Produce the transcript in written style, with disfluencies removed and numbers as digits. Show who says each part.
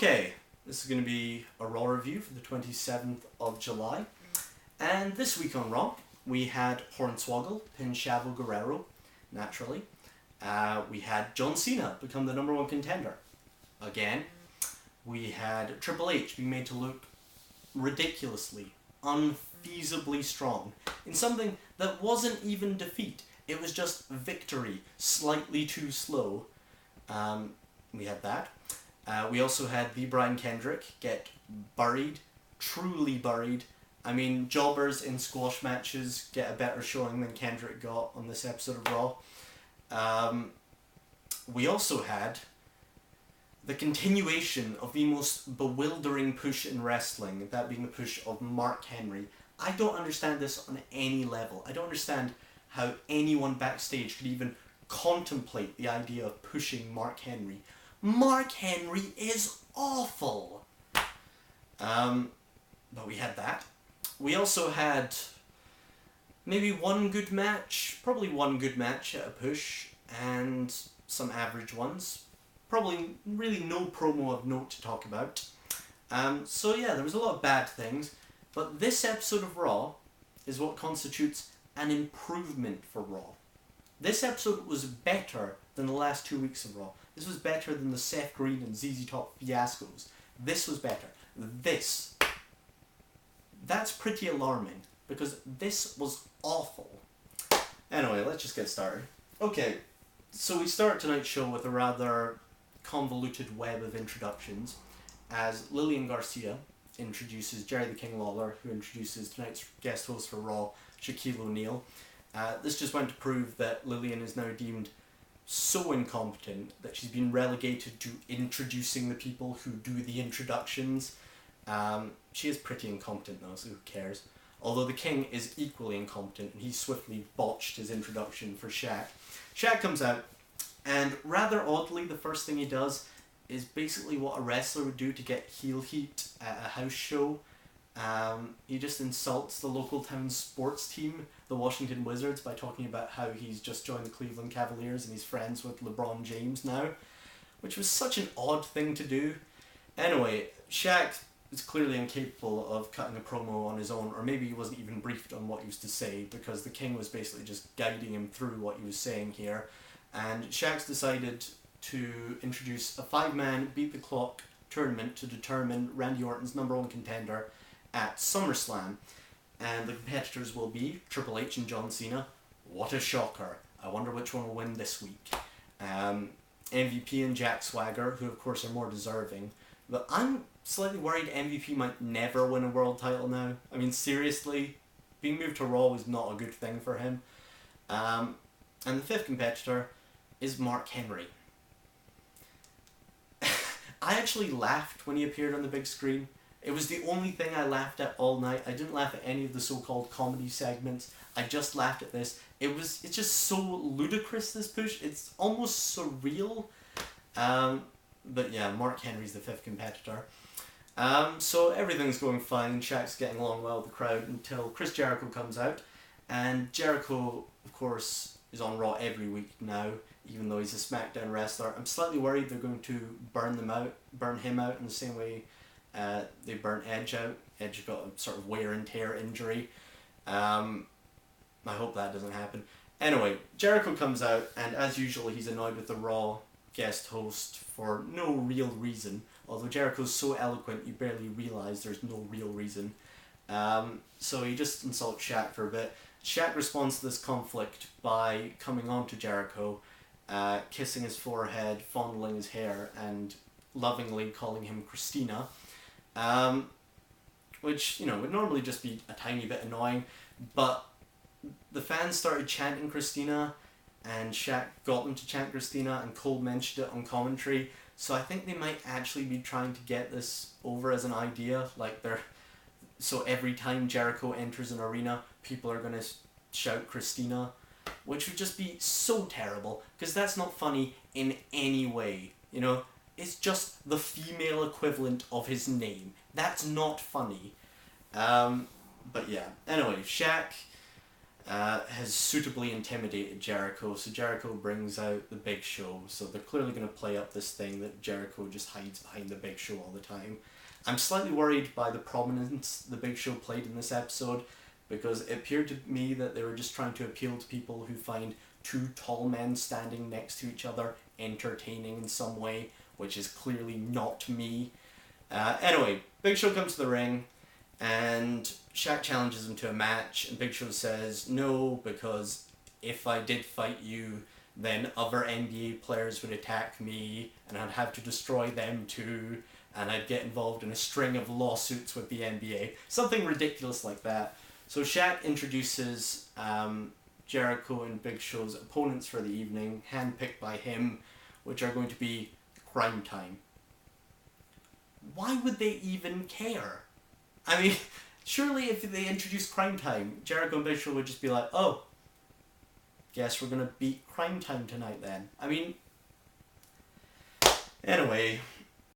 Speaker 1: Okay, this is going to be a Raw review for the 27th of July. And this week on Raw, we had Hornswoggle pin Chavo Guerrero, naturally. We had John Cena become the #1 contender. Again. We had Triple H being made to look ridiculously, unfeasibly strong in something that wasn't even defeat. It was just victory, slightly too slow. We had that. We also had the Brian Kendrick get buried, truly buried. I mean, jobbers in squash matches get a better showing than Kendrick got on this episode of Raw. We also had the continuation of the most bewildering push in wrestling, that being the push of Mark Henry. I don't understand this on any level. I don't understand how anyone backstage could even contemplate the idea of pushing Mark Henry. Mark Henry is awful! But we had that. We also had maybe one good match, probably one good match at a push, and some average ones. Probably really no promo of note to talk about. So yeah, there was a lot of bad things, but this episode of Raw is what constitutes an improvement for Raw. This episode was better than the last 2 weeks of Raw. This was better than the Seth Green and ZZ Top fiascos. This was better. That's pretty alarming, because this was awful. Anyway, let's just get started. Okay, so we start tonight's show with a rather convoluted web of introductions, as Lillian Garcia introduces Jerry the King Lawler, who introduces tonight's guest host for Raw, Shaquille O'Neal. This just went to prove that Lillian is now deemed so incompetent that she's been relegated to introducing the people who do the introductions. She is pretty incompetent though, so who cares? Although the King is equally incompetent, and he swiftly botched his introduction for Shaq. Shaq comes out, and rather oddly, the first thing he does is basically what a wrestler would do to get heel heat at a house show. He just insults the local town sports team, the Washington Wizards, by talking about how he's just joined the Cleveland Cavaliers and he's friends with LeBron James now, which was such an odd thing to do. Anyway, Shaq is clearly incapable of cutting a promo on his own, or maybe he wasn't even briefed on what he was to say, because the King was basically just guiding him through what he was saying here. And Shaq's decided to introduce a 5-man beat the clock tournament to determine Randy Orton's #1 contender at SummerSlam. And the competitors will be Triple H and John Cena. What a shocker. I wonder which one will win this week. MVP and Jack Swagger, who of course are more deserving. But I'm slightly worried MVP might never win a world title now. I mean, seriously, being moved to Raw was not a good thing for him. And the 5th competitor is Mark Henry. I actually laughed when he appeared on the big screen. It was the only thing I laughed at all night. I didn't laugh at any of the so-called comedy segments. I just laughed at this. It's just so ludicrous, this push. It's almost surreal. But yeah, Mark Henry's the 5th competitor. So everything's going fine. Shaq's getting along well with the crowd until Chris Jericho comes out. And Jericho, of course, is on Raw every week now, even though he's a SmackDown wrestler. I'm slightly worried they're going to burn him out in the same way they burnt Edge out. Edge got a sort of wear and tear injury. I hope that doesn't happen. Anyway, Jericho comes out, and as usual, he's annoyed with the Raw guest host for no real reason. Although Jericho's so eloquent, you barely realise there's no real reason. So he just insults Shaq for a bit. Shaq responds to this conflict by coming on to Jericho, kissing his forehead, fondling his hair, and lovingly calling him Christina. Which, would normally just be a tiny bit annoying, but the fans started chanting Christina, and Shaq got them to chant Christina, and Cole mentioned it on commentary, so I think they might actually be trying to get this over as an idea, so every time Jericho enters an arena, people are going to shout Christina, which would just be so terrible, because that's not funny in any way, It's just the female equivalent of his name. That's not funny. But yeah, anyway, Shaq has suitably intimidated Jericho, so Jericho brings out the Big Show. So they're clearly going to play up this thing that Jericho just hides behind the Big Show all the time. I'm slightly worried by the prominence the Big Show played in this episode, because it appeared to me that they were just trying to appeal to people who find two tall men standing next to each other entertaining in some way, which is clearly not me. Anyway, Big Show comes to the ring, and Shaq challenges him to a match, and Big Show says no, because if I did fight you, then other NBA players would attack me, and I'd have to destroy them too, and I'd get involved in a string of lawsuits with the NBA. Something ridiculous like that. So Shaq introduces Jericho and Big Show's opponents for the evening, handpicked by him, which are going to be Crime Time. Why would they even care? I mean, surely if they introduced Crime Time, Jericho and Big Show would just be like, oh, guess we're going to beat Crime Time tonight then. I mean, anyway,